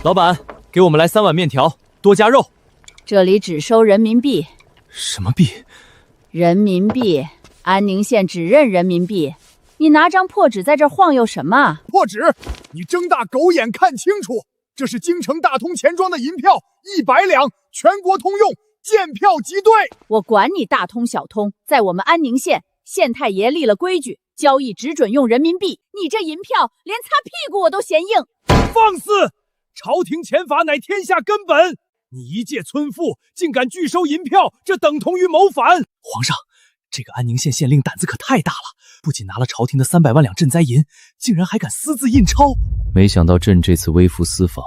老板，给我们来3碗面条，多加肉。这里只收人民币。什么币？人民币，安宁县只认人民币。你拿张破纸在这晃悠什么？破纸？你睁大狗眼看清楚，这是京城大通钱庄的银票，100两，全国通用，见票即兑。我管你大通小通，在我们安宁县，县太爷立了规矩，交易只准用人民币。你这银票连擦屁股我都嫌硬。放肆！朝廷钱法乃天下根本，你一介村妇竟敢拒收银票，这等同于谋反！皇上，这个安宁县县令胆子可太大了，不仅拿了朝廷的300万两赈灾银，竟然还敢私自印钞。没想到朕这次微服私访，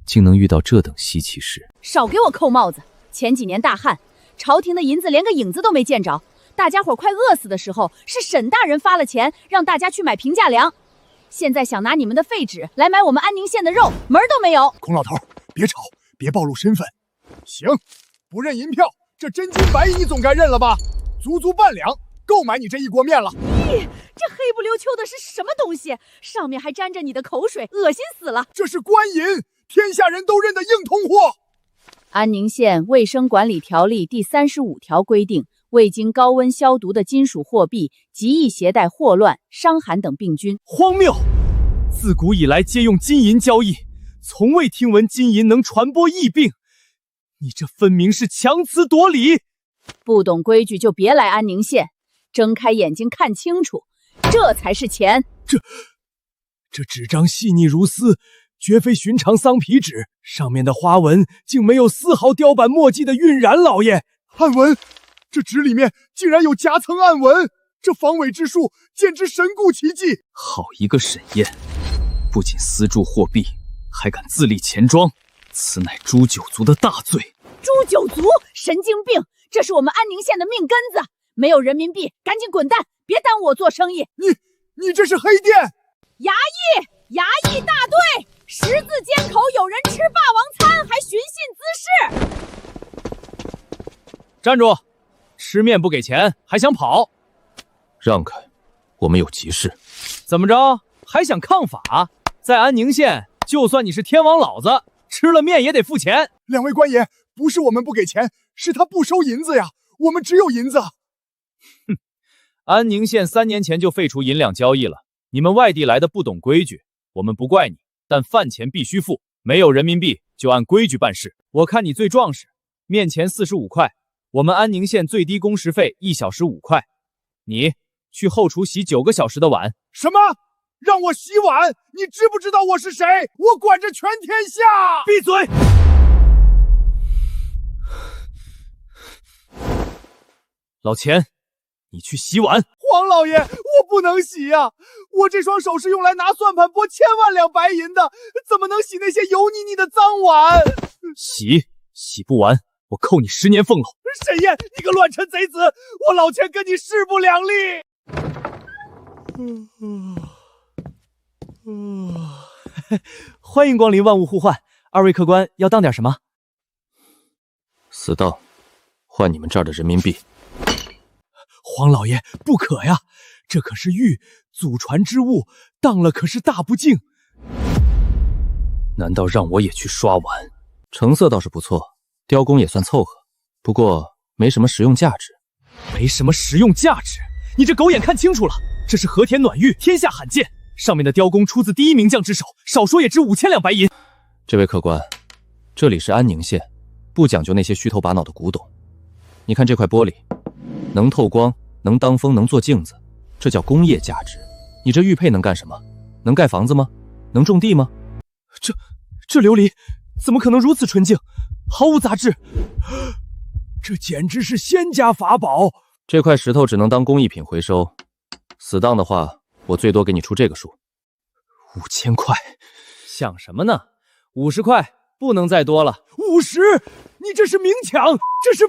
竟能遇到这等稀奇事。少给我扣帽子！前几年大旱，朝廷的银子连个影子都没见着，大家伙快饿死的时候，是沈大人发了钱让大家去买平价粮。现在想拿你们的废纸来买我们安宁县的肉，门儿都没有。孔老头，别吵，别暴露身份。行，不认银票，这真金白银你总该认了吧？足足半两，够买你这一锅面了。咦，这黑不溜秋的是什么东西？上面还沾着你的口水，恶心死了。这是官银，天下人都认的硬通货。安宁县卫生管理条例第35条规定，未经高温消毒的金属货币极易携带霍乱、伤寒等病菌。荒谬！自古以来皆用金银交易，从未听闻金银能传播疫病。你这分明是强词夺理！不懂规矩就别来安宁县，睁开眼睛看清楚，这才是钱。这纸张细腻如丝，绝非寻常桑皮纸，上面的花纹竟没有丝毫雕版墨迹的晕染。老爷，暗纹，这纸里面竟然有夹层暗纹，这防伪之术简直神乎其技。好一个沈燕，不仅私铸货币，还敢自立钱庄，此乃诛九族的大罪。诛九族，神经病！这是我们安宁县的命根子，没有人民币，赶紧滚蛋，别耽误我做生意。你这是黑店！衙役大队，十字街口有人吃霸王餐，还寻衅滋事。站住！吃面不给钱，还想跑？让开，我们有急事。怎么着？还想抗法？在安宁县，就算你是天王老子，吃了面也得付钱。两位官爷，不是我们不给钱，是他不收银子呀，我们只有银子。哼，安宁县3年前就废除银两交易了，你们外地来的不懂规矩，我们不怪你，但饭钱必须付，没有人民币就按规矩办事。我看你最壮实，面钱45块，我们安宁县最低工时费1小时5块，你去后厨洗9个小时的碗。什么？让我洗碗？你知不知道我是谁？我管着全天下！闭嘴！老钱，你去洗碗。黄老爷，我不能洗呀，我这双手是用来拿算盘拨千万两白银的，怎么能洗那些油腻腻的脏碗？洗不完，我扣你10年俸禄。沈燕，你个乱臣贼子，我老钱跟你势不两立。欢迎光临万物互换，二位客官要当点什么？死当，换你们这儿的人民币。黄老爷，不可呀，这可是玉，祖传之物，当了可是大不敬。难道让我也去刷碗？成色倒是不错，雕工也算凑合，不过没什么实用价值。没什么实用价值？你这狗眼看清楚了，这是和田暖玉，天下罕见，上面的雕工出自第一名将之手，少说也值5000两白银。这位客官，这里是安宁县，不讲究那些虚头巴脑的古董。你看这块玻璃，能透光，能当风，能做镜子，这叫工业价值。你这玉佩能干什么？能盖房子吗？能种地吗？这琉璃怎么可能如此纯净，毫无杂质？这简直是仙家法宝。这块石头只能当工艺品回收，死当的话，我最多给你出这个数。5000块？想什么呢？50块不能再多了。50？你这是明抢，这是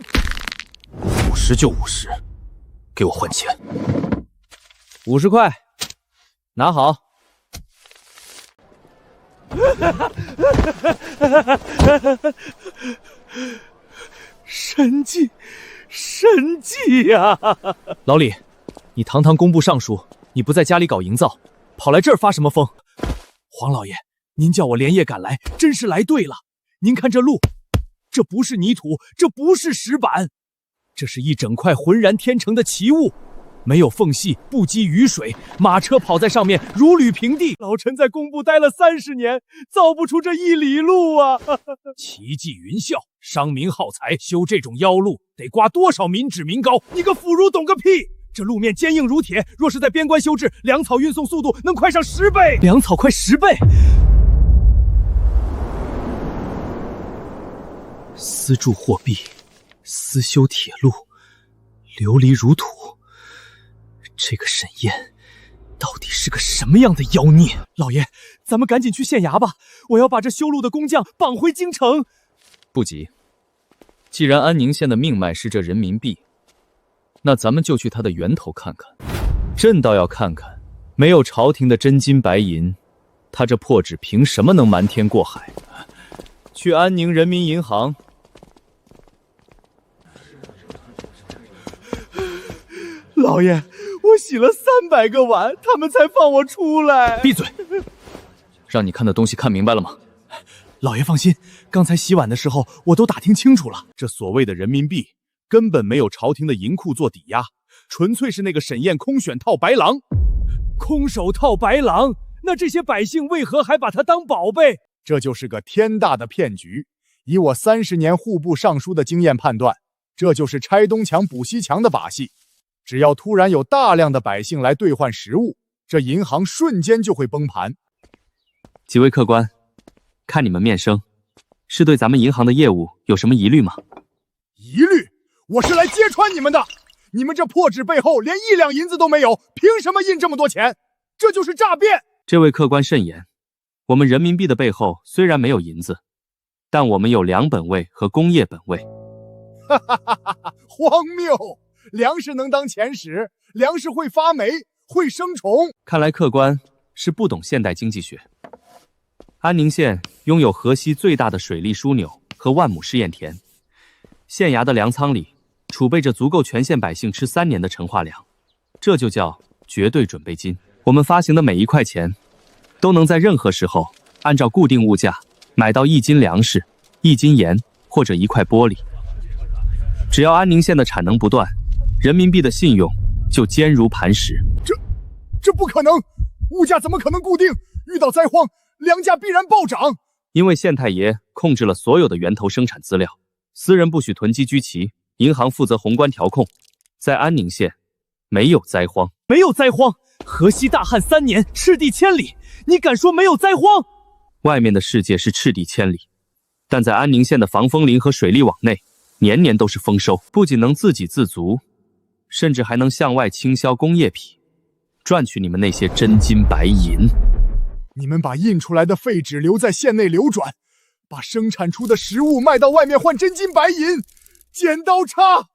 50就50，给我换钱。50块，拿好。神迹，神迹呀！老李，你堂堂工部尚书，你不在家里搞营造，跑来这儿发什么疯？黄老爷，您叫我连夜赶来，真是来对了。您看这路，这不是泥土，这不是石板，这是一整块浑然天成的奇物，没有缝隙，不积雨水，马车跑在上面如履平地。老臣在工部待了30年，造不出这1里路啊！奇迹云霄，商民耗财，修这种妖路，得刮多少民脂民膏？你个腐儒懂个屁！这路面坚硬如铁，若是在边关修治，粮草运送速度能快上10倍。粮草快10倍？私铸货币，私修铁路，琉璃如土。这个沈燕到底是个什么样的妖孽？老爷，咱们赶紧去县衙吧，我要把这修路的工匠绑回京城。不急，既然安宁县的命脉是这人民币，那咱们就去它的源头看看。朕倒要看看，没有朝廷的真金白银，他这破纸凭什么能瞒天过海？去安宁人民银行。老爷，我洗了300个碗，他们才放我出来。闭嘴！让你看的东西看明白了吗？老爷放心，刚才洗碗的时候我都打听清楚了。这所谓的人民币根本没有朝廷的银库做抵押，纯粹是那个沈燕空选套白狼。空手套白狼，那这些百姓为何还把他当宝贝？这就是个天大的骗局。以我30年户部尚书的经验判断，这就是拆东墙补西墙的把戏。只要突然有大量的百姓来兑换实物，这银行瞬间就会崩盘。几位客官，看你们面生，是对咱们银行的业务有什么疑虑吗？疑虑？我是来揭穿你们的！你们这破纸背后连1两银子都没有，凭什么印这么多钱？这就是诈骗！这位客官慎言，我们人民币的背后虽然没有银子，但我们有粮本位和工业本位。哈哈哈哈！荒谬！粮食能当钱使，粮食会发霉，会生虫。看来客官是不懂现代经济学。安宁县拥有河西最大的水利枢纽和万亩试验田，县衙的粮仓里储备着足够全县百姓吃3年的陈化粮，这就叫绝对准备金。我们发行的每1块钱，都能在任何时候按照固定物价买到1斤粮食、1斤盐或者1块玻璃。只要安宁县的产能不断，人民币的信用就坚如磐石。这不可能，物价怎么可能固定？遇到灾荒，粮价必然暴涨。因为县太爷控制了所有的源头生产资料，私人不许囤积居奇，银行负责宏观调控。在安宁县，没有灾荒，没有灾荒。河西大旱3年，赤地千里，你敢说没有灾荒？外面的世界是赤地千里，但在安宁县的防风林和水利网内，年年都是丰收，不仅能自给自足，甚至还能向外倾销工业品，赚取你们那些真金白银。你们把印出来的废纸留在县内流转，把生产出的食物卖到外面换真金白银，剪刀差，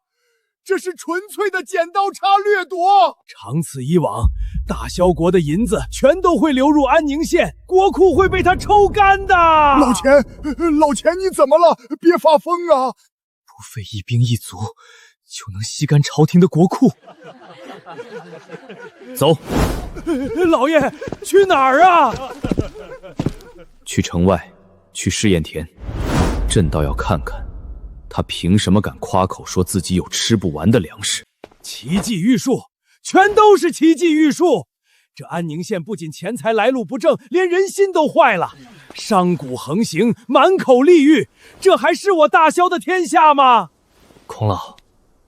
这是纯粹的剪刀差掠夺。长此以往，大萧国的银子全都会流入安宁县，国库会被他抽干的。老钱，你怎么了？别发疯啊！不费一兵一卒，就能吸干朝廷的国库。走。老爷，去哪儿啊？去城外，去试验田。朕倒要看看，他凭什么敢夸口说自己有吃不完的粮食？奇迹玉树，全都是奇迹玉树。这安宁县不仅钱财来路不正，连人心都坏了。商贾横行，满口利欲，这还是我大萧的天下吗？孔老，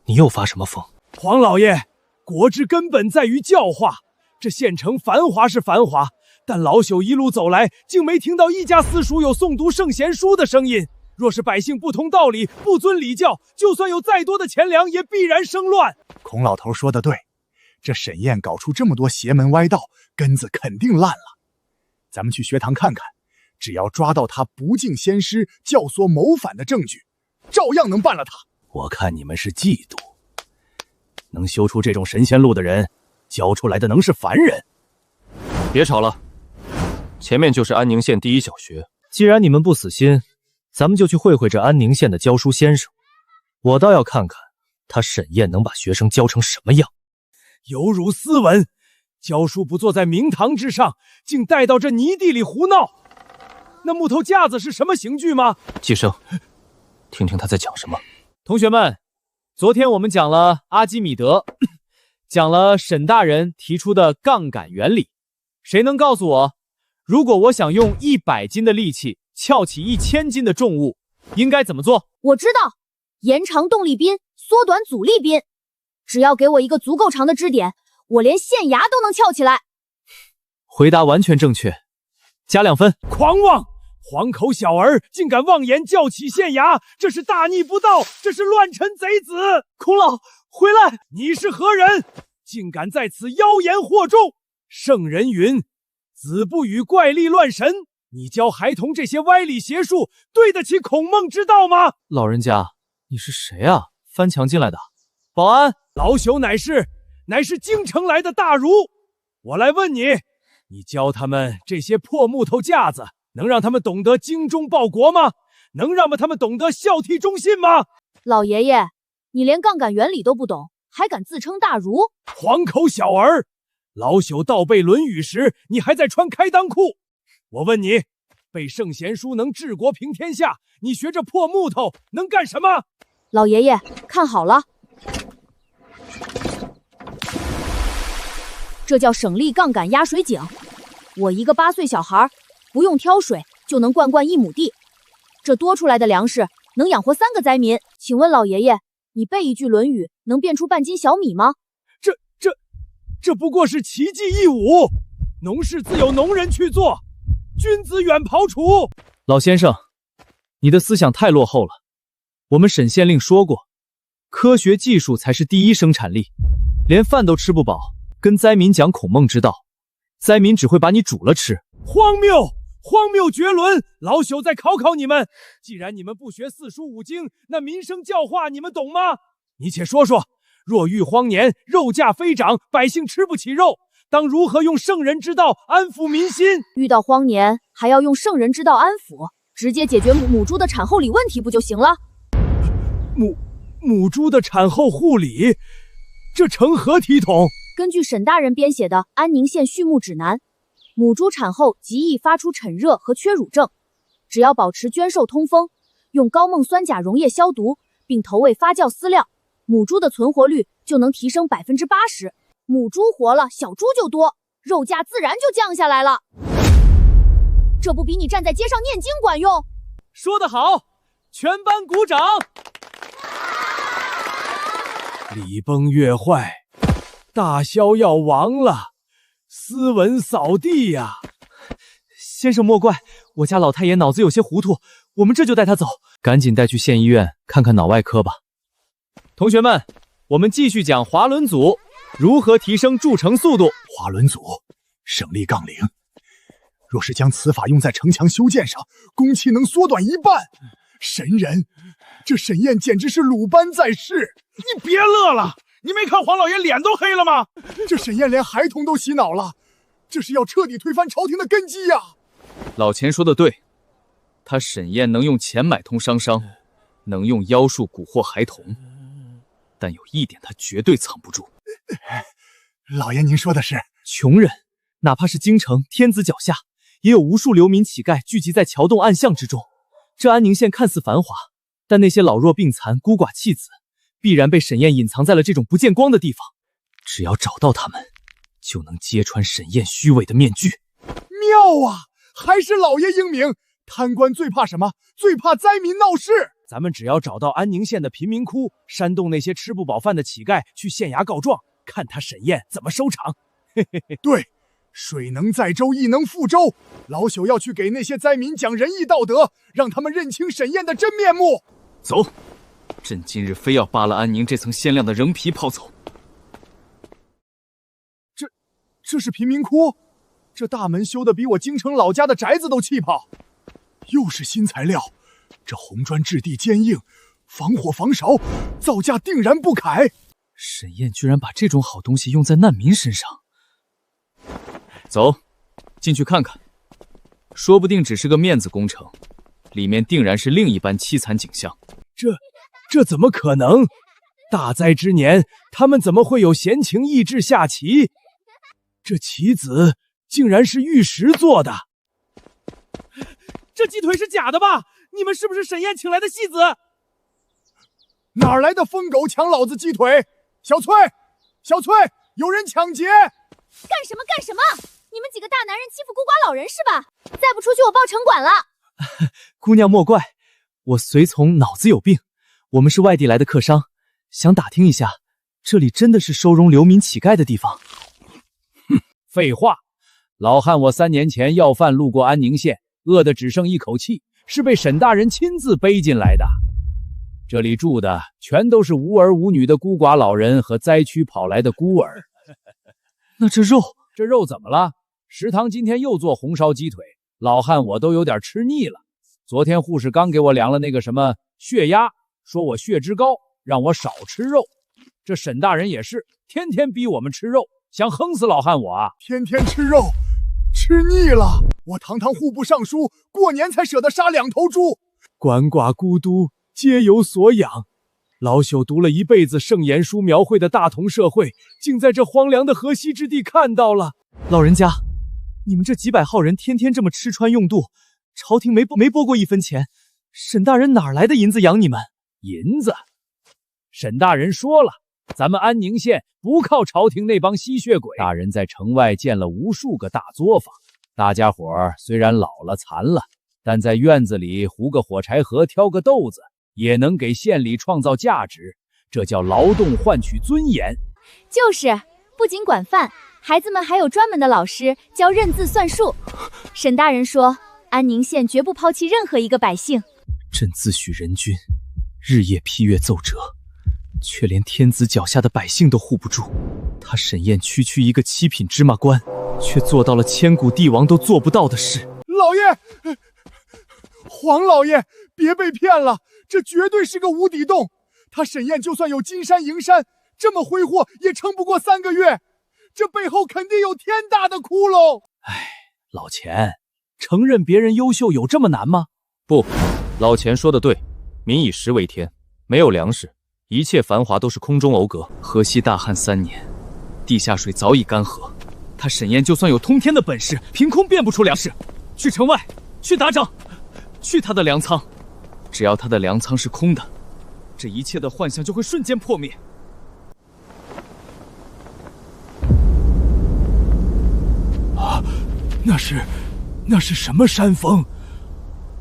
你又发什么疯？黄老爷，国之根本在于教化。这县城繁华是繁华，但老朽一路走来，竟没听到一家私塾有诵读圣贤书的声音。若是百姓不通道理，不遵礼教，就算有再多的钱粮，也必然生乱。孔老头说的对，这沈燕搞出这么多邪门歪道，根子肯定烂了。咱们去学堂看看，只要抓到他不敬先师、教唆谋反的证据，照样能办了他。我看你们是嫉妒，能修出这种神仙路的人，教出来的能是凡人？别吵了，前面就是安宁县第1小学。既然你们不死心，咱们就去会会这安宁县的教书先生。我倒要看看他沈燕能把学生教成什么样。有辱斯文，教书不坐在明堂之上，竟带到这泥地里胡闹。那木头架子是什么刑具吗？季生，听听他在讲什么。同学们，昨天我们讲了阿基米德，讲了沈大人提出的杠杆原理。谁能告诉我，如果我想用100斤的力气撬起1000斤的重物，应该怎么做？我知道，延长动力宾，缩短阻力宾。只要给我一个足够长的支点，我连县衙都能撬起来。回答完全正确，加2分。狂妄！黄口小儿竟敢妄言教起县衙，这是大逆不道，这是乱臣贼子！孔老，回来！你是何人？竟敢在此妖言惑众！圣人云：子不语怪力乱神。你教孩童这些歪理邪术，对得起孔孟之道吗？老人家，你是谁啊？翻墙进来的？保安！老朽乃是京城来的大儒。我来问你，你教他们这些破木头架子，能让他们懂得精忠报国吗？能让他们懂得孝悌忠信吗？老爷爷，你连杠杆原理都不懂，还敢自称大儒？黄口小儿！老朽倒背《论语》时，你还在穿开裆裤。我问你，背圣贤书能治国平天下，你学这破木头能干什么？老爷爷，看好了，这叫省力杠杆压水井。我一个8岁小孩，不用挑水就能灌1亩地，这多出来的粮食能养活3个灾民。请问老爷爷，你背一句《论语》能变出半斤小米吗？这不过是奇技异武，农事自有农人去做，君子远庖厨。老先生，你的思想太落后了。我们沈县令说过，科学技术才是第一生产力。连饭都吃不饱，跟灾民讲孔孟之道，灾民只会把你煮了吃。荒谬！荒谬绝伦！老朽再考考你们，既然你们不学4书5经，那民生教化你们懂吗？你且说说，若遇荒年，肉价飞涨，百姓吃不起肉，当如何用圣人之道安抚民心？遇到荒年还要用圣人之道安抚，直接解决母猪的产后理问题不就行了？母猪的产后护理，这成何体统？根据沈大人编写的《安宁县畜牧指南》，母猪产后极易发出沉热和缺乳症，只要保持圈授通风，用高锰酸钾溶液消毒，并投喂发酵饲料，母猪的存活率就能提升80%。母猪活了，小猪就多，肉价自然就降下来了。这不比你站在街上念经管用？说得好，全班鼓掌。礼崩乐坏，大萧要亡了，斯文扫地呀！先生莫怪，我家老太爷脑子有些糊涂，我们这就带他走，赶紧带去县医院看看脑外科吧。同学们，我们继续讲滑轮组如何提升筑城速度。滑轮组省力杠铃，若是将此法用在城墙修建上，工期能缩短1半。神人，这沈燕简直是鲁班在世！你别乐了，你没看黄老爷脸都黑了吗？这沈燕连孩童都洗脑了，这是要彻底推翻朝廷的根基呀！老钱说的对，他沈燕能用钱买通商商，能用妖术蛊惑孩童，但有一点他绝对藏不住。老爷您说的是，穷人哪怕是京城天子脚下，也有无数流民乞丐聚集在桥洞暗巷之中。这安宁县看似繁华，但那些老弱病残、孤寡弃子，必然被沈燕隐藏在了这种不见光的地方。只要找到他们，就能揭穿沈燕虚伪的面具。妙啊！还是老爷英明。贪官最怕什么？最怕灾民闹事。咱们只要找到安宁县的贫民窟，煽动那些吃不饱饭的乞丐去县衙告状，看他沈燕怎么收场。对，水能载舟，亦能覆舟。老朽要去给那些灾民讲仁义道德，让他们认清沈燕的真面目。走，朕今日非要扒了安宁这层鲜亮的人皮抛走。这是贫民窟，这大门修的比我京城老家的宅子都气派。又是新材料，这红砖质地坚硬，防火防勺，造价定然不楷。沈燕居然把这种好东西用在难民身上。走，进去看看，说不定只是个面子工程，里面定然是另一般凄惨景象。这怎么可能？大灾之年，他们怎么会有闲情逸致下棋？这棋子竟然是玉石做的，这鸡腿是假的吧？你们是不是沈燕请来的戏子？哪来的疯狗抢老子鸡腿？小翠，小翠，有人抢劫！干什么干什么？你们几个大男人欺负孤寡老人是吧？再不出去我报城管了。姑娘莫怪，我随从脑子有病。我们是外地来的客商，想打听一下，这里真的是收容流民乞丐的地方？废话，老汉我3年前要饭路过安宁县，饿得只剩一口气，是被沈大人亲自背进来的。这里住的全都是无儿无女的孤寡老人和灾区跑来的孤儿。那这肉怎么了？食堂今天又做红烧鸡腿，老汉我都有点吃腻了。昨天护士刚给我量了那个什么血压，说我血脂高，让我少吃肉。这沈大人也是天天逼我们吃肉，想横死老汉我啊！天天吃肉，吃腻了。我堂堂户部尚书，过年才舍得杀2头猪。鳏寡孤独皆有所养，老朽读了一辈子圣贤书描绘的大同社会，竟在这荒凉的河西之地看到了。老人家，你们这几百号人天天这么吃穿用度，朝廷没拨过1分钱，沈大人哪来的银子养你们？银子？沈大人说了，咱们安宁县不靠朝廷那帮吸血鬼。大人在城外建了无数个大作坊，大家伙儿虽然老了残了，但在院子里糊个火柴盒，挑个豆子，也能给县里创造价值，这叫劳动换取尊严。就是，不仅管饭，孩子们还有专门的老师教认字算术。沈大人说，安宁县绝不抛弃任何一个百姓。朕自诩人君，日夜批阅奏折，却连天子脚下的百姓都护不住。他沈燕区区一个7品芝麻官，却做到了千古帝王都做不到的事。老爷，黄老爷，别被骗了，这绝对是个无底洞。他沈燕就算有金山银山，这么挥霍也撑不过3个月，这背后肯定有天大的窟窿。唉，老钱，承认别人优秀有这么难吗？不，老钱说的对，民以食为天，没有粮食，一切繁华都是空中楼阁。河西大旱3年，地下水早已干涸，他沈燕就算有通天的本事，凭空变不出粮食。去城外，去打仗，去他的粮仓，只要他的粮仓是空的，这一切的幻象就会瞬间破灭。啊，那是什么山峰？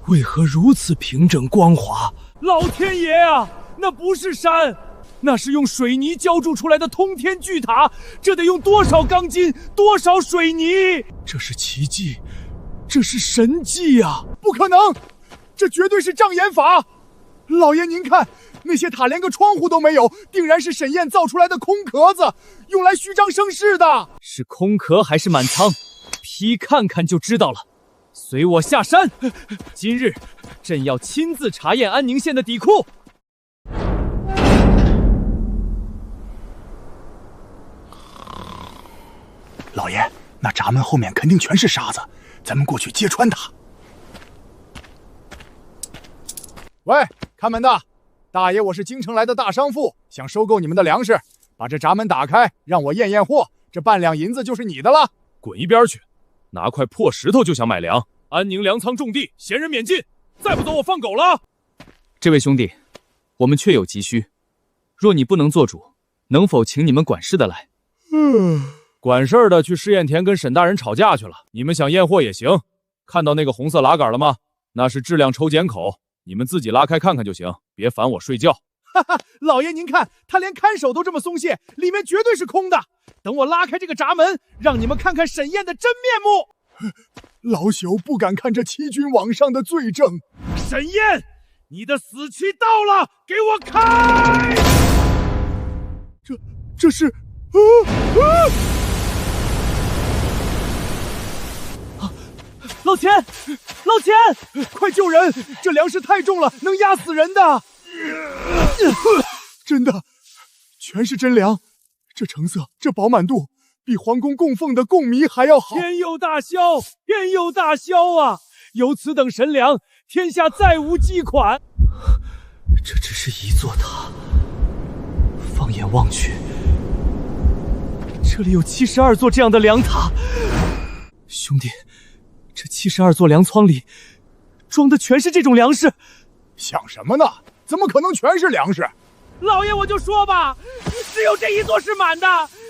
为何如此平整光滑？老天爷啊，那不是山，那是用水泥浇筑出来的通天巨塔，这得用多少钢筋，多少水泥？这是奇迹，这是神迹啊！不可能，这绝对是障眼法。老爷您看，那些塔连个窗户都没有，定然是沈燕造出来的空壳子，用来虚张声势的。是空壳还是满仓？批看看就知道了。随我下山，今日朕要亲自查验安宁县的底库。老爷，那闸门后面肯定全是沙子，咱们过去揭穿他。喂，看门的，大爷，我是京城来的大商妇，想收购你们的粮食，把这闸门打开，让我验验货，这半两银子就是你的了。滚一边去！拿块破石头就想买粮？安宁粮仓种地，闲人免进，再不走我放狗了！这位兄弟，我们确有急需，若你不能做主，能否请你们管事的来？管事儿的去试验田跟沈大人吵架去了，你们想验货也行。看到那个红色拉杆了吗？那是质量抽检口，你们自己拉开看看就行，别烦我睡觉。哈哈，老爷您看，他连看守都这么松懈，里面绝对是空的。等我拉开这个闸门，让你们看看沈燕的真面目。老朽不敢看这欺君罔上的罪证。沈燕，你的死期到了，给我开！这是老钱，老钱，快救人！这粮食太重了，能压死人的。真的，全是真粮。这成色，这饱满度，比皇宫供奉的贡米还要好。天佑大萧，天佑大萧啊！有此等神粮，天下再无饥款。这只是一座塔，放眼望去，这里有72座这样的粮塔。兄弟，这72座粮仓里，装的全是这种粮食。想什么呢？怎么可能全是粮食？老爷，我就说吧，只有这一座是满的，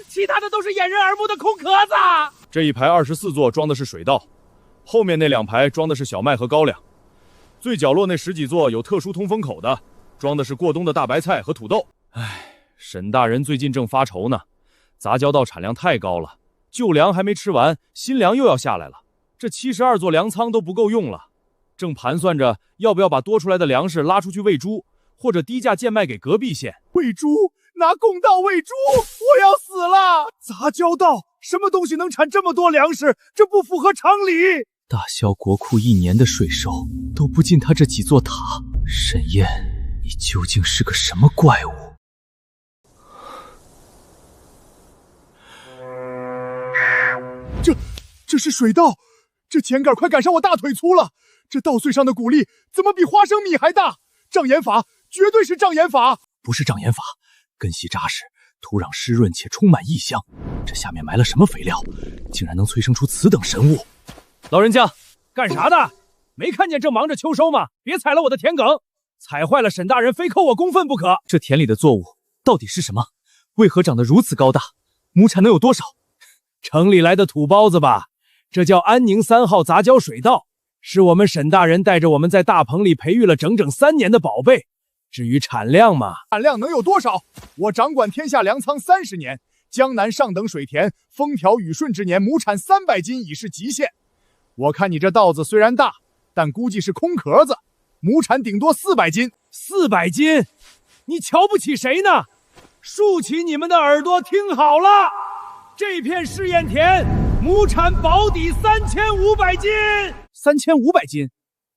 其他的都是掩人耳目的空壳子。这一排24座装的是水稻，后面那2排装的是小麦和高粱，最角落那10几座有特殊通风口的，装的是过冬的大白菜和土豆。唉，沈大人最近正发愁呢，杂交稻产量太高了，旧粮还没吃完，新粮又要下来了，这72座粮仓都不够用了，正盘算着要不要把多出来的粮食拉出去喂猪，或者低价贱卖给隔壁县。喂猪？拿公道喂猪？我要死了！杂交稻，什么东西能产这么多粮食？这不符合常理。大萧国库1年的税收都不进他这几座塔，沈燕，你究竟是个什么怪物？这是水稻，这秸秆快赶上我大腿粗了。这稻穗上的谷粒怎么比花生米还大？障眼法，绝对是障眼法！不是障眼法，根系扎实，土壤湿润且充满异香。这下面埋了什么肥料，竟然能催生出此等神物？老人家，干啥的？没看见正忙着秋收吗？别踩了我的田埂，踩坏了沈大人非扣我工分不可。这田里的作物到底是什么？为何长得如此高大？亩产能有多少？城里来的土包子吧，这叫安宁3号杂交水稻，是我们沈大人带着我们在大棚里培育了整整3年的宝贝。至于产量嘛，产量能有多少？我掌管天下粮仓30年，江南上等水田，风调雨顺之年，亩产300斤已是极限。我看你这稻子虽然大，但估计是空壳子，亩产顶多400斤。400斤？你瞧不起谁呢？竖起你们的耳朵听好了，这片试验田亩产保底3500斤。3500斤？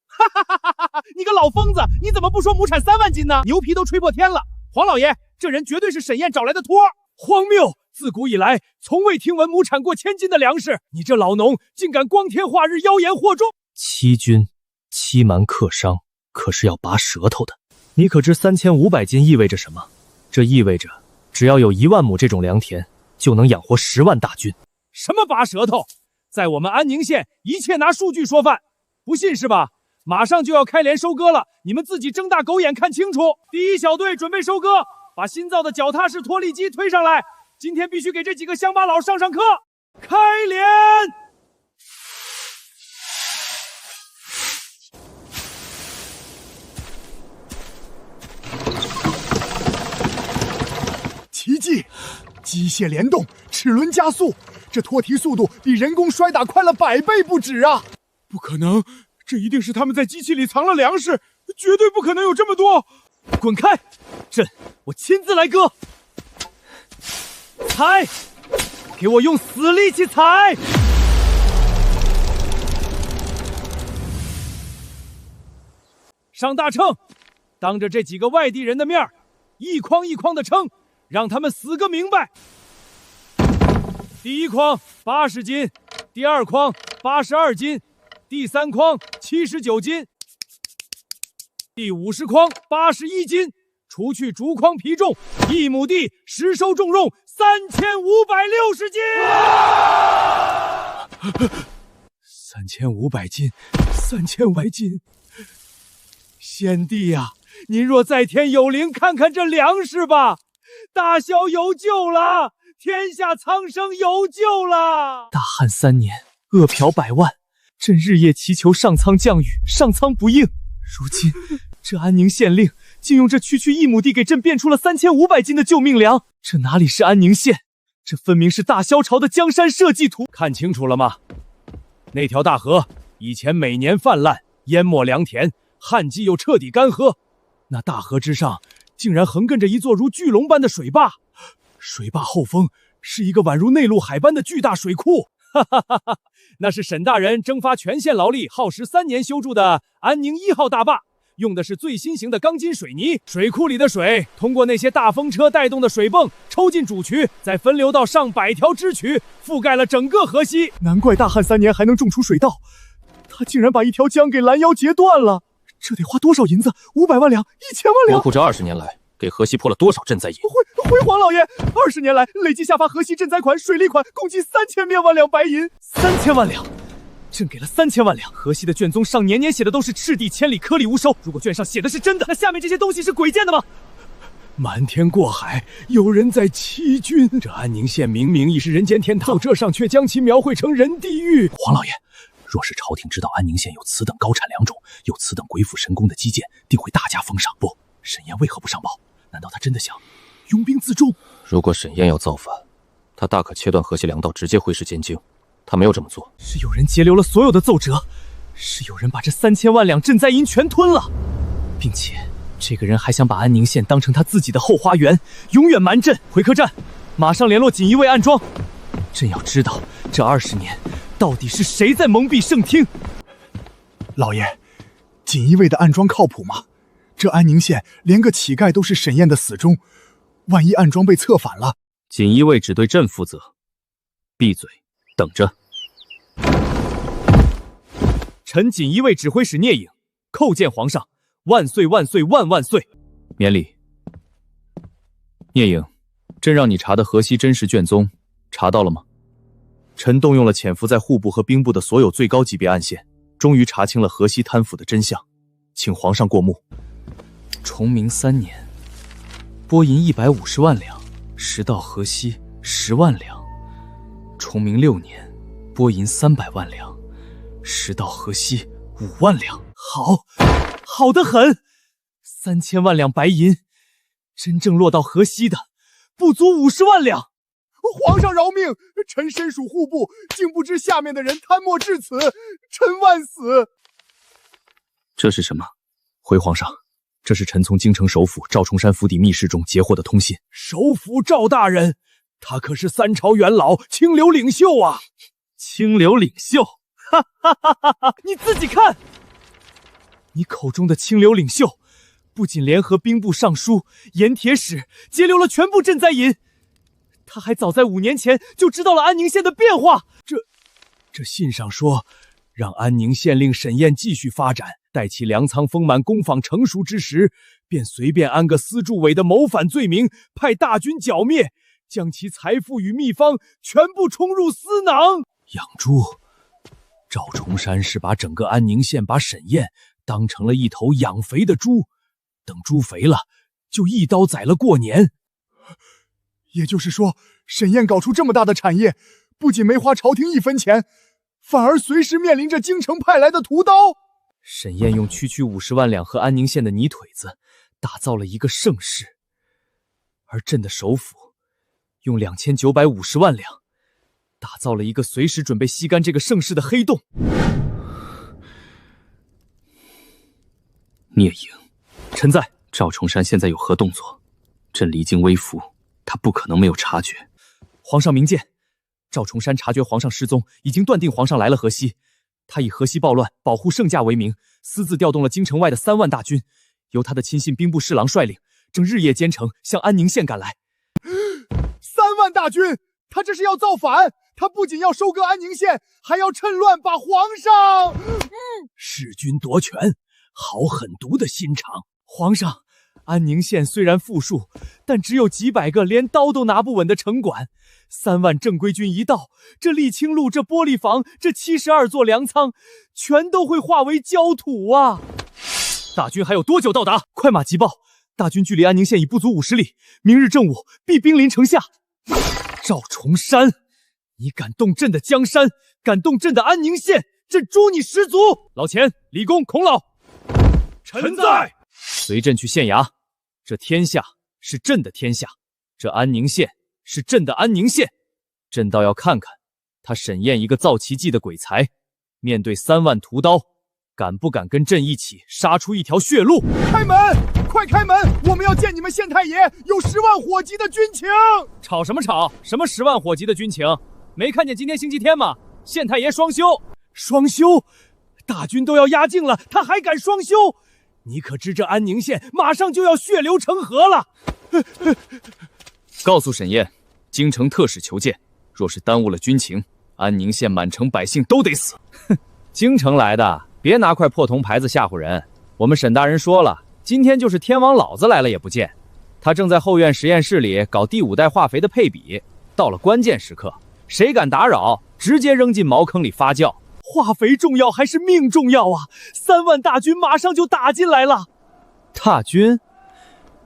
哈哈哈哈哈！你个老疯子，你怎么不说亩产3万斤呢？牛皮都吹破天了。黄老爷，这人绝对是沈燕找来的托。荒谬！自古以来，从未听闻亩产过1000斤的粮食。你这老农，竟敢光天化日妖言惑众！欺君、欺瞒客商，可是要拔舌头的。你可知3500斤意味着什么？这意味着，只要有1万亩这种良田，就能养活10万大军。什么拔舌头？在我们安宁县，一切拿数据说饭。不信是吧？马上就要开镰收割了，你们自己睁大狗眼看清楚。第一小队准备收割，把新造的脚踏式脱粒机推上来。今天必须给这几个乡巴佬上课。开镰！奇迹！机械联动，齿轮加速，这脱蹄速度比人工摔打快了100倍不止啊！不可能，这一定是他们在机器里藏了粮食，绝对不可能有这么多。滚开！朕，我亲自来割。踩！给我用死力气踩！上大秤，当着这几个外地人的面，一筐一筐的称，让他们死个明白。第一筐80斤，第2筐82斤，第3筐79斤，第50筐81斤。除去竹筐皮重，1亩地实收重用3560斤。3500斤，3500斤。先帝呀，您若在天有灵，看看这粮食吧，大萧有救了，天下苍生有救了。大旱3年，饿殍百万，朕日夜祈求上苍降雨，上苍不应。如今这安宁县令竟用这区1亩地给朕变出了3500斤的救命粮，这哪里是安宁县，这分明是大萧朝的江山社稷图。看清楚了吗？那条大河以前每年泛滥，淹没良田，旱季又彻底干涸。那大河之上竟然横亘着一座如巨龙般的水坝，水坝后方是一个宛如内陆海般的巨大水库。哈哈哈哈！那是沈大人征发全县劳力，耗时3年修筑的安宁1号大坝，用的是最新型的钢筋水泥。水库里的水通过那些大风车带动的水泵抽进主渠，再分流到上百条支渠，覆盖了整个河西。难怪大旱3年还能种出水稻，他竟然把一条江给拦腰截断了。这得花多少银子？500万两，1000万两。国库这20年来给河西破了多少赈灾银？辉煌老爷，20年来累计下发河西赈灾款、水利款共计3000万两白银。3000万两，朕给了3000万两。河西的卷宗上年年写的都是赤地千里，颗粒无收。如果卷上写的是真的，那下面这些东西是鬼见的吗？瞒天过海，有人在欺君。这安宁县明明已是人间天堂，奏折上却将其描绘成人地狱。皇老爷，若是朝廷知道安宁县有此等高产良种，有此等鬼斧神工的基建，定会大加封赏。不，沈燕为何不上报？难道他真的想拥兵自重？如果沈燕要造反，他大可切断河西粮道，直接挥师监京。他没有这么做。是有人截留了所有的奏折，是有人把这3000万两赈灾银全吞了，并且这个人还想把安宁县当成他自己的后花园，永远瞒朕。回客栈，马上联络锦衣卫暗桩。朕要知道这20年到底是谁在蒙蔽圣听。老爷，锦衣卫的暗桩靠谱吗？这安宁县连个乞丐都是沈燕的死忠，万一暗桩被策反了，锦衣卫只对朕负责。闭嘴，等着。臣锦衣卫指挥使聂颖叩见皇上，万岁万岁万万岁！免礼。聂颖，朕让你查的河西真实卷宗，查到了吗？臣动用了潜伏在户部和兵部的所有最高级别案线，终于查清了河西贪腐的真相，请皇上过目。崇明3年，拨银150万两，实到河西10万两；崇明6年，拨银300万两，实到河西5万两。好得很，3000万两白银，真正落到河西的不足50万两。皇上饶命！臣身属户部，竟不知下面的人贪墨至此，臣万死！这是什么？回皇上，这是臣从京城首府赵崇山府邸密室中截获的通信。首府赵大人，他可是3朝元老、清流领袖啊！清流领袖，哈哈哈哈哈！你自己看，你口中的清流领袖，不仅联合兵部尚书、盐铁使截留了全部赈灾银，他还早在5年前就知道了安宁县的变化。这信上说，让安宁县令沈燕继续发展，待其粮仓丰满、工坊成熟之时，便随便安个司驻委的谋反罪名，派大军剿灭，将其财富与秘方全部冲入私囊。养猪，赵崇山是把整个安宁县把沈燕当成了一头养肥的猪，等猪肥了，就一刀宰了过年。也就是说，沈燕搞出这么大的产业，不仅没花朝廷1分钱，反而随时面临着京城派来的屠刀。沈燕用区50万两和安宁县的泥腿子打造了一个盛世，而朕的首府用2950万两打造了一个随时准备吸干这个盛世的黑洞。聂颖，臣在。赵崇山现在有何动作？朕离京微服，他不可能没有察觉。皇上明鉴，赵崇山察觉皇上失踪，已经断定皇上来了河西。他以河西暴乱、保护圣驾为名，私自调动了京城外的3万大军，由他的亲信兵部侍郎率领，正日夜兼程向安宁县赶来。3万大军，他这是要造反！他不仅要收割安宁县，还要趁乱把皇上……弑君夺权，好狠毒的心肠！皇上，安宁县虽然富庶，但只有几百个连刀都拿不稳的城管。3万正规军一到，这沥青路、这玻璃房、这72座粮仓，全都会化为焦土啊！大军还有多久到达？快马急报，大军距离安宁县已不足50里，明日正午必兵临城下。赵崇山，你敢动朕的江山，敢动朕的安宁县，朕诛你10族！老钱、李公、孔老，臣在。随朕去县衙，这天下是朕的天下，这安宁县是朕的安宁县，朕倒要看看他沈燕一个造奇迹的鬼才，面对3万屠刀，敢不敢跟朕一起杀出一条血路？开门！快开门！我们要见你们县太爷，有10万火急的军情。吵什么吵？什么10万火急的军情？没看见今天星期天吗？县太爷双休。双休？大军都要压境了，他还敢双休？你可知这安宁县马上就要血流成河了？告诉沈燕，京城特使求见，若是耽误了军情，安宁县满城百姓都得死。哼，京城来的，别拿块破铜牌子吓唬人。我们沈大人说了，今天就是天王老子来了也不见。他正在后院实验室里搞第5代化肥的配比，到了关键时刻，谁敢打扰，直接扔进茅坑里发酵。化肥重要还是命重要啊？3万大军马上就打进来了。大军？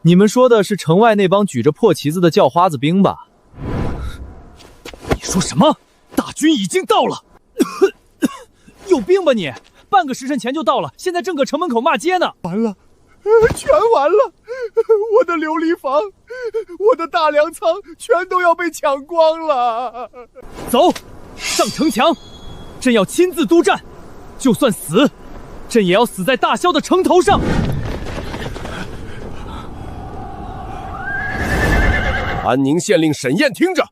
你们说的是城外那帮举着破旗子的叫花子兵吧？你说什么？大军已经到了！有病吧你？半个时辰前就到了，现在正搁城门口骂街呢。完了，全完了！我的琉璃房，我的大粮仓，全都要被抢光了！走，上城墙！朕要亲自督战，就算死，朕也要死在大萧的城头上！安宁县令沈燕，听着，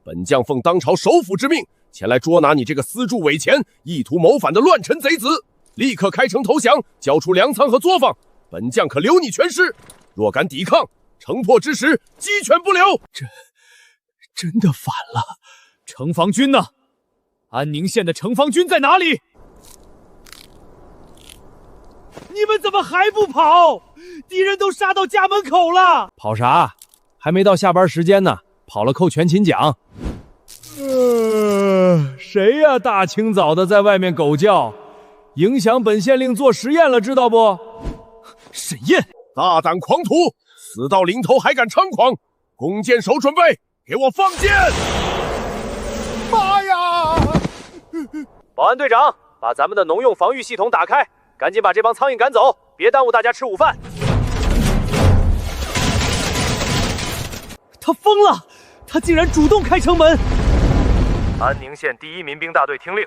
本将奉当朝首辅之命，前来捉拿你这个私铸伪钱、意图谋反的乱臣贼子，立刻开城投降，交出粮仓和作坊，本将可留你全尸。若敢抵抗，城破之时，鸡犬不留。真的反了！城防军呢？安宁县的城防军在哪里？你们怎么还不跑？敌人都杀到家门口了！跑啥？还没到下班时间呢，跑了扣全勤奖。谁呀？大清早的在外面狗叫，影响本县令做实验了，知道不？沈燕，大胆狂徒，死到临头还敢猖狂！弓箭手准备，给我放箭！妈呀！保安队长，把咱们的农用防御系统打开，赶紧把这帮苍蝇赶走，别耽误大家吃午饭。他疯了！他竟然主动开城门！安宁县第1民兵大队听令，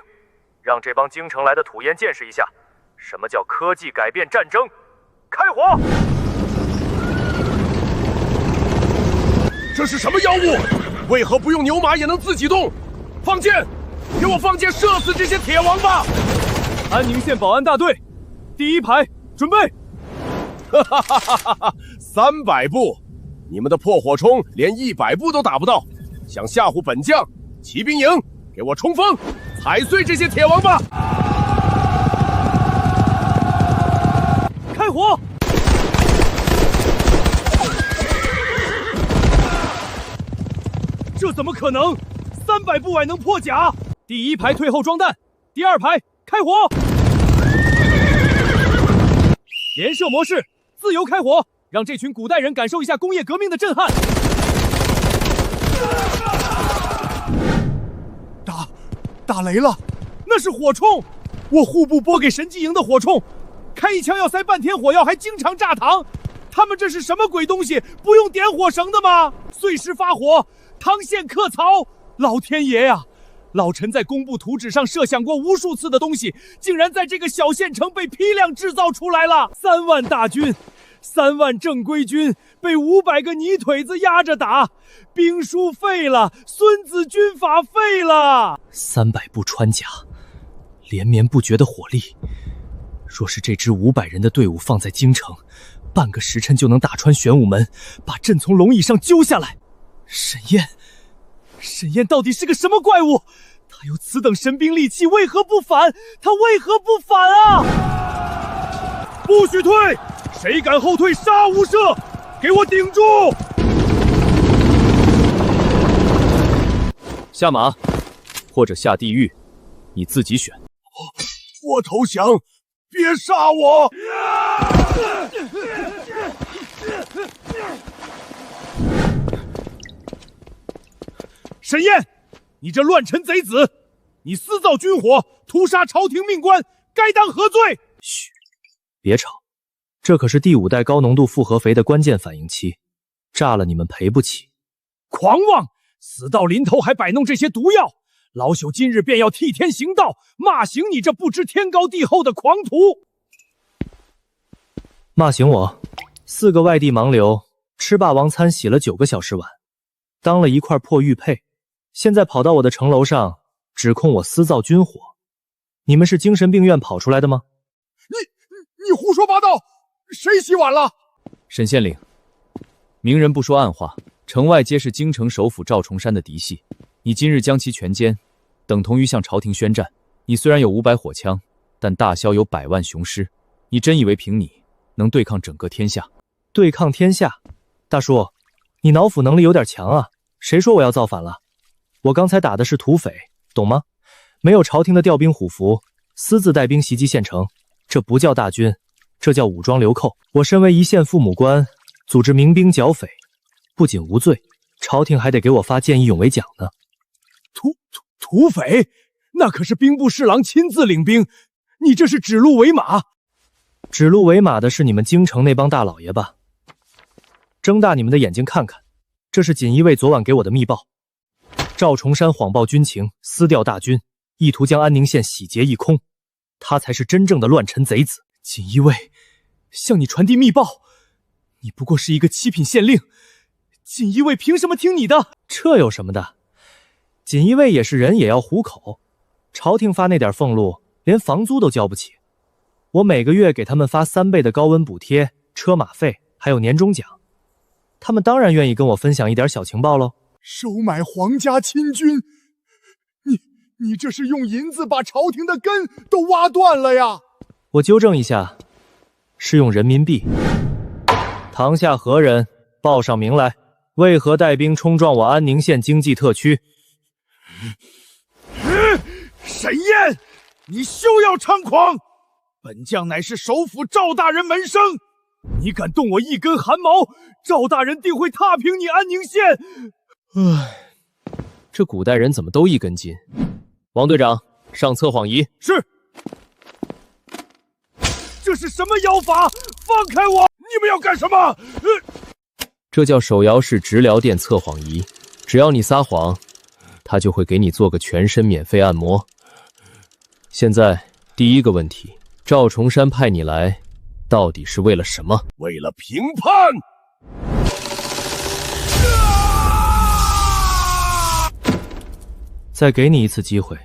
让这帮京城来的土鳖见识一下，什么叫科技改变战争！开火！这是什么妖物？为何不用牛马也能自己动？放箭！给我放箭，射死这些铁王八！安宁县保安大队，第1排准备。哈哈哈哈哈！300步，你们的破火冲连100步都打不到，想吓唬本将？骑兵营，给我冲锋，踩碎这些铁王八！开火！这怎么可能？300步外能破甲？第1排退后装弹，第2排开火。连射模式，自由开火，让这群古代人感受一下工业革命的震撼。打雷了！那是火铳，我户部拨给神机营的火铳，开一枪要塞半天火药，还经常炸膛。他们这是什么鬼东西？不用点火绳的吗？碎尸发火，汤县克曹！老天爷呀！老臣在工部图纸上设想过无数次的东西，竟然在这个小县城被批量制造出来了。3万大军，3万正规军被500个泥腿子压着打，兵书废了，孙子军法废了。300步穿甲，连绵不绝的火力。若是这支500人的队伍放在京城，半个时辰就能打穿玄武门，把朕从龙椅上揪下来。沈燕到底是个什么怪物？他有此等神兵利器，为何不反？他为何不反啊？不许退！谁敢后退，杀无赦！给我顶住！下马，或者下地狱，你自己选。我投降，别杀我！沈燕，你这乱臣贼子，你私造军火，屠杀朝廷命官，该当何罪？嘘，别吵，这可是第5代高浓度复合肥的关键反应期，炸了你们赔不起。狂妄！死到临头还摆弄这些毒药，老朽今日便要替天行道，骂醒你这不知天高地厚的狂徒！骂醒我？4个外地盲流吃霸王餐洗了9个小时碗，当了一块破玉佩，现在跑到我的城楼上指控我私造军火，你们是精神病院跑出来的吗？你胡说八道！谁洗碗了？沈县令，明人不说暗话，城外皆是京城首辅赵重山的嫡系，你今日将其全歼，等同于向朝廷宣战。你虽然有500火枪，但大萧有100万雄师，你真以为凭你能对抗整个天下？对抗天下？大叔，你脑斧能力有点强啊！谁说我要造反了？我刚才打的是土匪，懂吗？没有朝廷的调兵虎符，私自带兵袭击县城，这不叫大军，这叫武装流寇。我身为一县父母官，组织民兵剿匪，不仅无罪，朝廷还得给我发见义勇为奖呢。土匪？那可是兵部侍郎亲自领兵，你这是指鹿为马。指鹿为马的是你们京城那帮大老爷吧？睁大你们的眼睛看看，这是锦衣卫昨晚给我的密报。赵重山谎报军情，私调大军，意图将安宁县洗劫一空，他才是真正的乱臣贼子。锦衣卫向你传递密报，你不过是一个七品县令，锦衣卫凭什么听你的？这有什么的？锦衣卫也是人，也要糊口。朝廷发那点俸禄，连房租都交不起。我每个月给他们发3倍的高温补贴、车马费，还有年终奖。他们当然愿意跟我分享一点小情报喽。收买皇家亲军，你这是用银子把朝廷的根都挖断了呀！我纠正一下，是用人民币。堂下何人？报上名来，为何带兵冲撞我安宁县经济特区？沈燕，你休要猖狂！本将乃是首辅赵大人门生，你敢动我一根汗毛，赵大人定会踏平你安宁县。唉，这古代人怎么都一根筋？王队长，上测谎仪。是。这是什么妖法？放开我！你们要干什么？这叫手摇式直疗电测谎仪，只要你撒谎，他就会给你做个全身免费按摩。现在第一个问题，赵重山派你来，到底是为了什么？为了评判。再给你一次机会，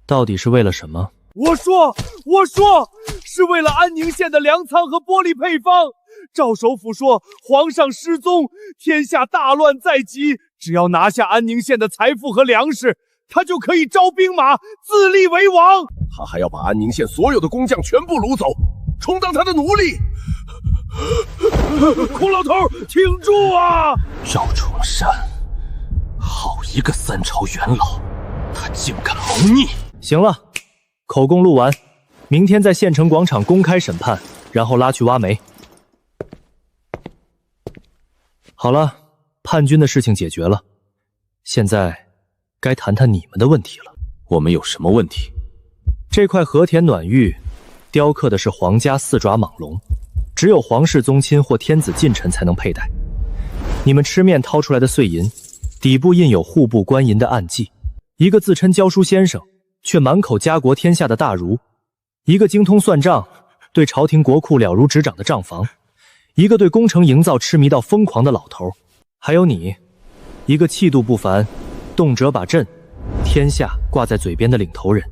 到底是为了什么？我说，是为了安宁县的粮仓和玻璃配方。赵首辅说，皇上失踪，天下大乱在即，只要拿下安宁县的财富和粮食，他就可以招兵马，自立为王。他还要把安宁县所有的工匠全部掳走，充当他的奴隶。孔老头，挺住啊！赵重山，好一个三朝元老，他竟敢谋逆！行了，口供录完，明天在县城广场公开审判，然后拉去挖煤。好了，叛军的事情解决了，现在该谈谈你们的问题了。我们有什么问题？这块和田暖玉雕刻的是皇家4爪蟒龙，只有皇室宗亲或天子近臣才能佩戴。你们吃面掏出来的碎银，底部印有户部官银的案记，一个自称教书先生却满口家国天下的大儒，一个精通算账对朝廷国库了如指掌的账房，一个对工程营造痴迷到疯狂的老头，还有你，一个气度不凡，动辄把朕天下挂在嘴边的领头人。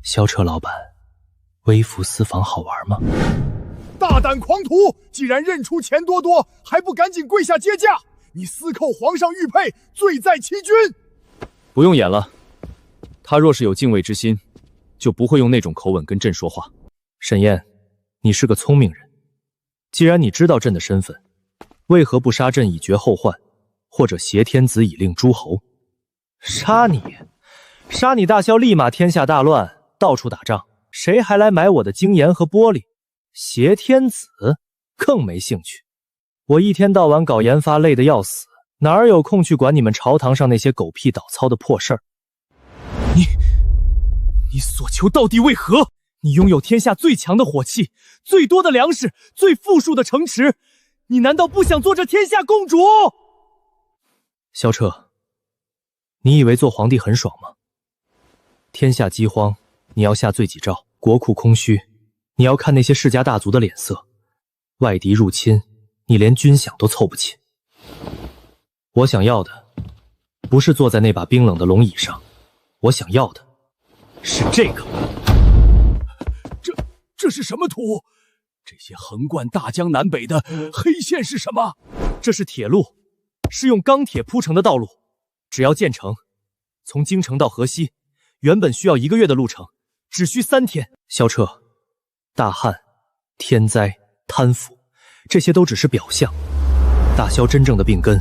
萧彻老板，微服私访好玩吗？大胆狂徒，既然认出钱多多，还不赶紧跪下接驾！你私扣皇上玉佩，罪在欺君。不用演了，他若是有敬畏之心，就不会用那种口吻跟朕说话。沈燕，你是个聪明人，既然你知道朕的身份，为何不杀朕以绝后患，或者挟天子以令诸侯？杀你大萧，立马天下大乱，到处打仗，谁还来买我的精盐和玻璃？挟天子更没兴趣。我一天到晚搞研发，累得要死，哪儿有空去管你们朝堂上那些狗屁倒操的破事儿？你所求到底为何？你拥有天下最强的火器，最多的粮食，最富庶的城池，你难道不想做这天下共主？萧彻，你以为做皇帝很爽吗？天下饥荒，你要下罪己诏；国库空虚，你要看那些世家大族的脸色；外敌入侵，你连军饷都凑不齐。我想要的，不是坐在那把冰冷的龙椅上，我想要的是这个。这是什么土？这些横贯大江南北的黑线是什么？这是铁路，是用钢铁铺成的道路，只要建成，从京城到河西，原本需要1个月的路程，只需3天。萧彻，大旱、天灾、贪腐，这些都只是表象，大萧真正的病根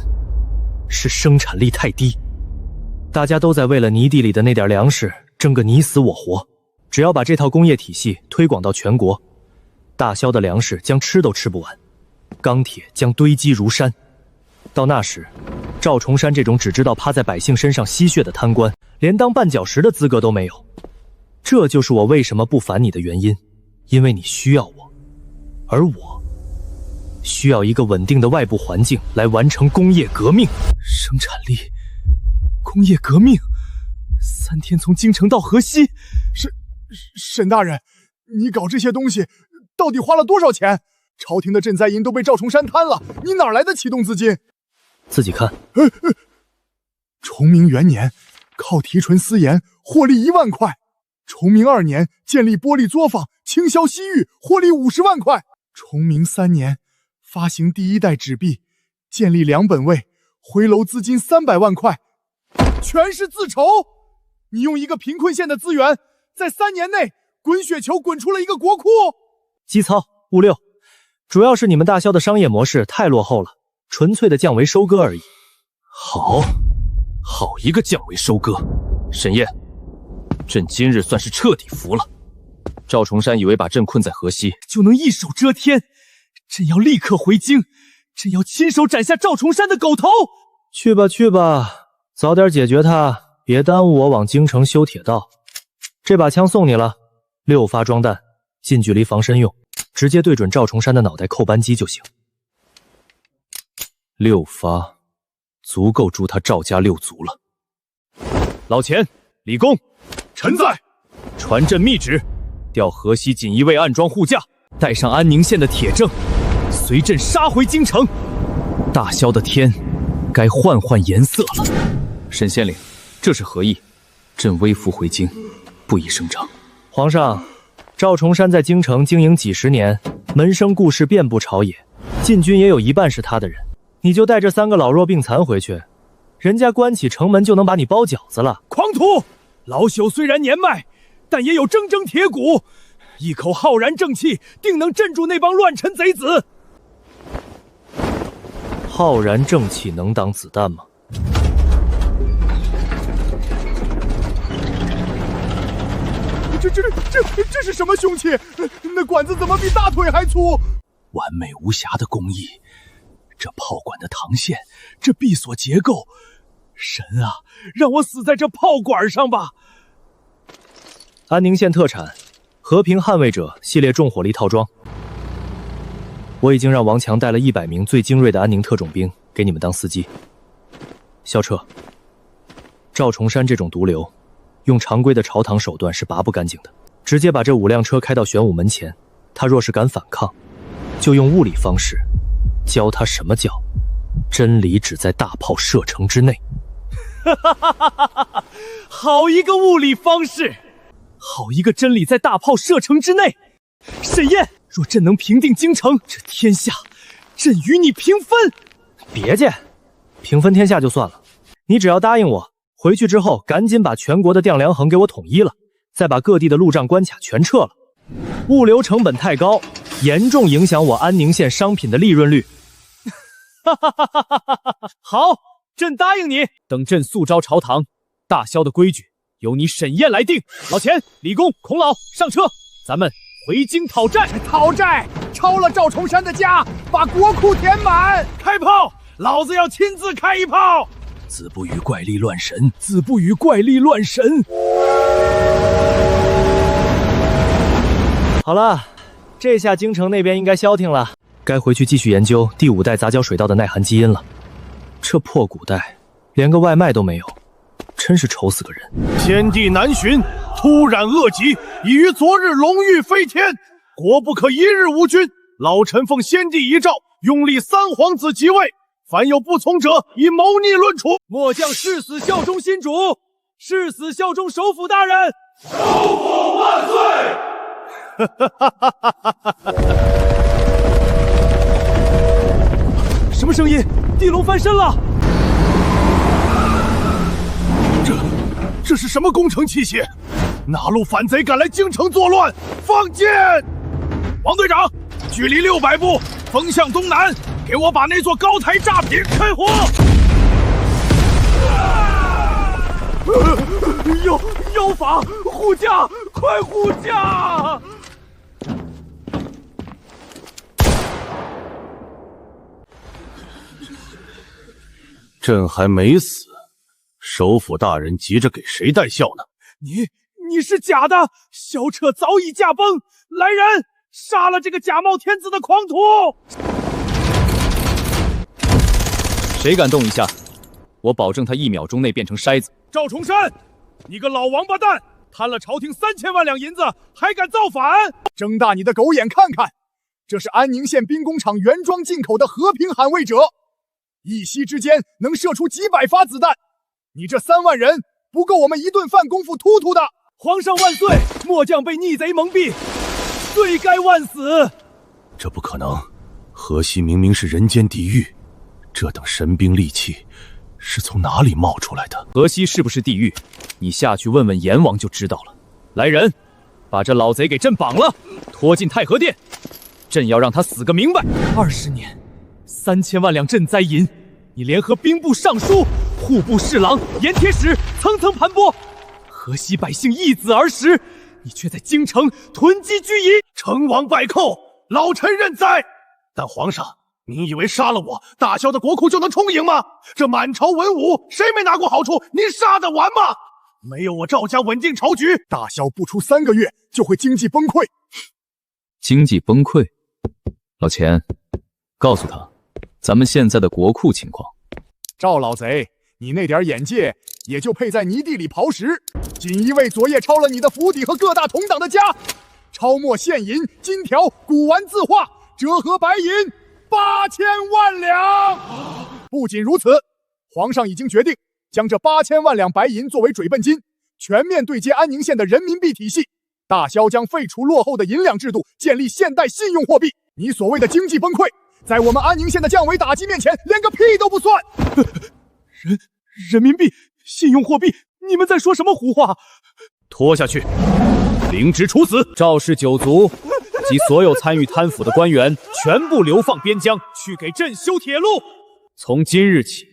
是生产力太低。大家都在为了泥地里的那点粮食争个你死我活。只要把这套工业体系推广到全国，大萧的粮食将吃都吃不完，钢铁将堆积如山。到那时，赵崇山这种只知道趴在百姓身上吸血的贪官，连当绊脚石的资格都没有。这就是我为什么不烦你的原因，因为你需要我，而我需要一个稳定的外部环境来完成工业革命。生产力，工业革命，3天从京城到河西。沈大人，你搞这些东西到底花了多少钱？朝廷的赈灾银都被赵崇山贪了，你哪来的启动资金？自己看。崇明元年，靠提纯私盐获利1万块；崇明2年，建立玻璃作坊，倾销西域，获利50万块；崇明3年，发行第1代纸币，建立2本位，回楼资金300万块，全是自筹。你用一个贫困县的资源，在3年内滚雪球滚出了一个国库。基操物六，主要是你们大萧的商业模式太落后了，纯粹的降维收割而已。好一个降维收割！沈燕，朕今日算是彻底服了。赵崇山以为把朕困在河西就能一手遮天，朕要立刻回京，朕要亲手斩下赵崇山的狗头。去吧，早点解决他，别耽误我往京城修铁道。这把枪送你了，6发装弹，近距离防身用，直接对准赵崇山的脑袋扣扳机就行。6发，足够诛他赵家6族了。老钱，李公，臣在。传朕密旨，调河西锦衣卫暗装护驾，带上安宁县的铁证，随朕杀回京城。大萧的天该换颜色了。沈县令，这是何意？朕微服回京，不宜声张。皇上，赵崇山在京城经营几十年，门生故事遍布朝野，禁军也有一半是他的人。你就带这3个老弱病残回去，人家关起城门就能把你包饺子了。狂徒，老朽虽然年迈，但也有铮铮铁骨，一口浩然正气，定能镇住那帮乱臣贼子。浩然正气能挡子弹吗？这是什么凶器？那管子怎么比大腿还粗？完美无瑕的工艺，这炮管的膛线，这闭锁结构，神啊，让我死在这炮管上吧！安宁县特产和平捍卫者系列重火力套装，我已经让王强带了100名最精锐的安宁特种兵给你们当司机。萧彻，赵崇山这种毒瘤，用常规的朝堂手段是拔不干净的，直接把这5辆车开到玄武门前，他若是敢反抗，就用物理方式教他什么叫真理只在大炮射程之内。好一个物理方式，好一个真理在大炮射程之内。沈燕，若朕能平定京城，这天下朕与你平分。别介，平分天下就算了，你只要答应我，回去之后赶紧把全国的调量衡给我统一了，再把各地的路障关卡全撤了。物流成本太高，严重影响我安宁县商品的利润率。好，朕答应你。等朕速召朝堂，大萧的规矩由你沈燕来定。老钱、李公、孔老，上车，咱们回京讨债！讨债！抄了赵崇山的家，把国库填满！开炮！老子要亲自开一炮！子不语怪力乱神，子不语怪力乱神。好了，这下京城那边应该消停了，该回去继续研究第5代杂交水稻的耐寒基因了。这破古代，连个外卖都没有，真是愁死个人。天地难寻，突然恶疾，已于昨日龙玉飞天，国不可一日无君。老臣奉先帝遗诏，拥立3皇子即位，凡有不从者，以谋逆论处。末将誓死效忠新主，誓死效忠首辅大人。首辅万岁！什么声音？地龙翻身了！这是什么工程器械？哪路反贼敢来京城作乱？放箭！王队长，距离600步，风向东南，给我把那座高台炸平，开火！妖法，护驾，快护驾！朕还没死，首府大人急着给谁戴孝呢？你是假的，萧彻早已驾崩。来人，杀了这个假冒天子的狂徒！谁敢动一下，我保证他1秒钟内变成筛子。赵重山，你个老王八蛋，贪了朝廷3000万两银子，还敢造反！睁大你的狗眼看看，这是安宁县兵工厂原装进口的和平捍卫者，一息之间能射出几百发子弹，你这3万人不够我们一顿饭功夫突突的。皇上万岁！末将被逆贼蒙蔽，罪该万死。这不可能，河西明明是人间地狱，这等神兵利器是从哪里冒出来的？河西是不是地狱？你下去问问阎王就知道了。来人，把这老贼给朕绑了，拖进太和殿，朕要让他死个明白。20年，3000万两赈灾银，你联合兵部尚书、户部侍郎、盐铁使层层盘剥，河西百姓易子而食，你却在京城囤积居夷，成王败寇，老臣认栽。但皇上，您以为杀了我，大萧的国库就能充盈吗？这满朝文武谁没拿过好处？您杀得完吗？没有我赵家稳定朝局，大萧不出3个月就会经济崩溃。经济崩溃？老钱，告诉他，咱们现在的国库情况。赵老贼，你那点眼界也就配在泥地里刨食。锦衣卫昨夜抄了你的府邸和各大同党的家，抄没现银、金条、古玩字画，折合白银8000万两。不仅如此，皇上已经决定将这8000万两白银作为追奔金，全面对接安宁县的人民币体系。大萧将废除落后的银两制度，建立现代信用货币。你所谓的经济崩溃，在我们安宁县的降维打击面前，连个屁都不算。人民币、信用货币，你们在说什么胡话？拖下去，凌迟处死。赵氏9族及所有参与贪腐的官员，全部流放边疆，去给朕修铁路。从今日起，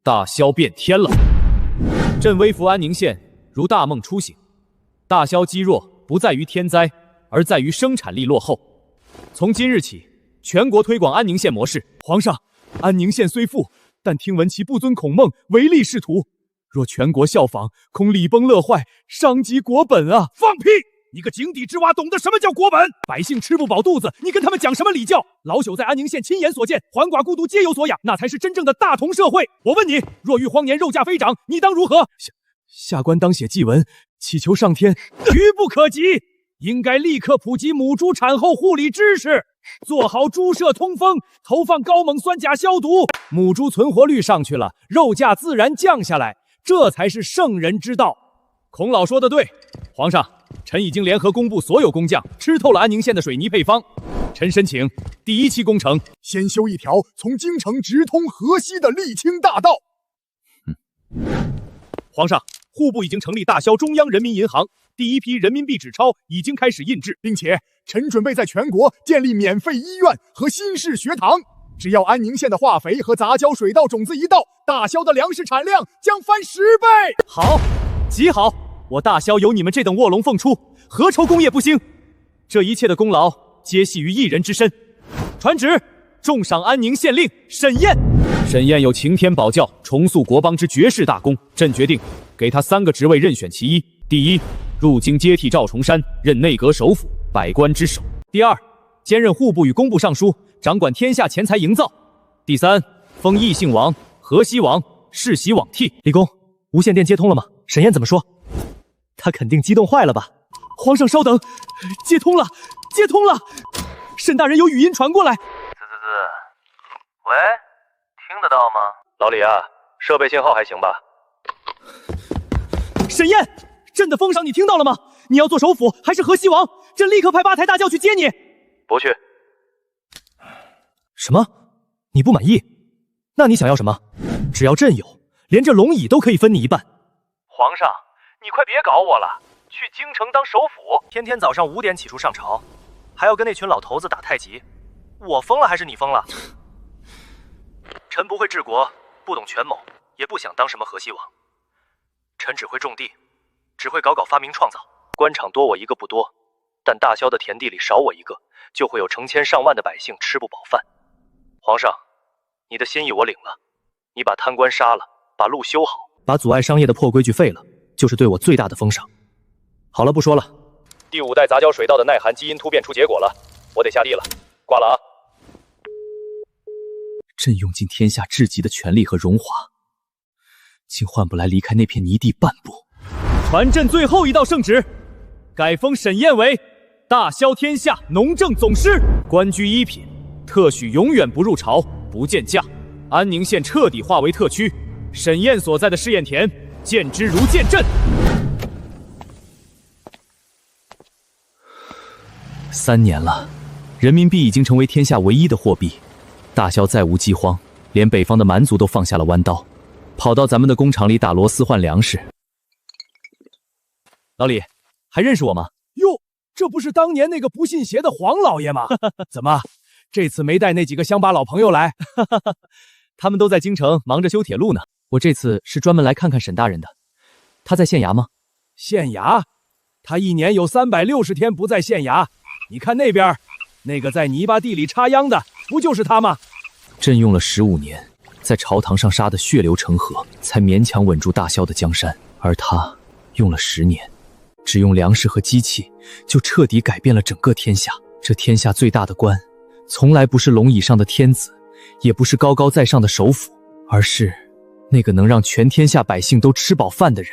大萧变天了。朕微服安宁县，如大梦初醒。大萧积弱不在于天灾，而在于生产力落后。从今日起，全国推广安宁县模式。皇上，安宁县虽富，但听闻其不遵孔孟，唯利是图。若全国效仿，恐礼崩乐坏，伤及国本啊！放屁！你个井底之蛙，懂得什么叫国本？百姓吃不饱肚子，你跟他们讲什么礼教？老朽在安宁县亲眼所见，鳏寡孤独皆有所养，那才是真正的大同社会。我问你，若遇荒年肉价飞涨，你当如何？下官当写祭文，祈求上天，愚不可及。应该立刻普及母猪产后护理知识，做好猪舍通风，投放高锰酸钾消毒，母猪存活率上去了，肉价自然降下来，这才是圣人之道。孔老说的对，皇上，臣已经联合工部所有工匠，吃透了安宁县的水泥配方。臣申请第1期工程，先修一条从京城直通河西的沥青大道。皇上，户部已经成立大萧中央人民银行，第1批人民币纸钞已经开始印制，并且臣准备在全国建立免费医院和新式学堂。只要安宁县的化肥和杂交水稻种子一到，大萧的粮食产量将翻10倍。好，极好！我大萧有你们这等卧龙凤雏，何愁工业不兴？这一切的功劳皆系于一人之身。传旨，重赏安宁县令沈燕。沈燕有擎天宝教、重塑国邦之绝世大功，朕决定给他3个职位任选其一：第一，入京接替赵重山，任内阁首辅，百官之首；第二，兼任户部与工部尚书，掌管天下钱财营造；第三，封异姓王、河西王，世袭罔替。李公，无线电接通了吗？沈燕怎么说？他肯定激动坏了吧？皇上稍等，接通了，接通了！沈大人有语音传过来。喂，听得到吗？老李啊，设备信号还行吧？沈燕，朕的封赏你听到了吗？你要做首辅还是河西王？朕立刻派8抬大轿去接你。不去。什么？你不满意？那你想要什么？只要朕有，连这龙椅都可以分你一半。皇上，你快别搞我了，去京城当首辅，天天早上5点起床上朝，还要跟那群老头子打太极。我疯了还是你疯了？臣不会治国，不懂权谋，也不想当什么河西王。臣只会种地，只会搞发明创造。官场多我一个不多，但大萧的田地里少我一个，就会有成千上万的百姓吃不饱饭。皇上，你的心意我领了，你把贪官杀了，把路修好，把阻碍商业的破规矩废了，就是对我最大的封赏。好了，不说了。第5代杂交水稻的耐寒基因突变出结果了，我得下地了，挂了啊。朕用尽天下至极的权力和荣华，竟换不来离开那片泥地半步。传朕最后一道圣旨，改封沈燕为大萧天下农政总师，官居1品，特许永远不入朝，不见驾。安宁县彻底划为特区，沈燕所在的试验田，见之如见朕。3年了，人民币已经成为天下唯一的货币。大萧再无饥荒，连北方的蛮族都放下了弯刀，跑到咱们的工厂里打螺丝换粮食。老李，还认识我吗？哟，这不是当年那个不信邪的黄老爷吗？怎么，这次没带那几个乡巴老朋友来？他们都在京城忙着修铁路呢。我这次是专门来看看沈大人的。他在县衙吗？县衙？他1年有360天不在县衙。你看那边，那个在泥巴地里插秧的，不就是他吗？朕用了15年，在朝堂上杀得血流成河，才勉强稳住大萧的江山。而他用了10年，只用粮食和机器，就彻底改变了整个天下。这天下最大的官，从来不是龙椅上的天子，也不是高高在上的首辅，而是那个能让全天下百姓都吃饱饭的人。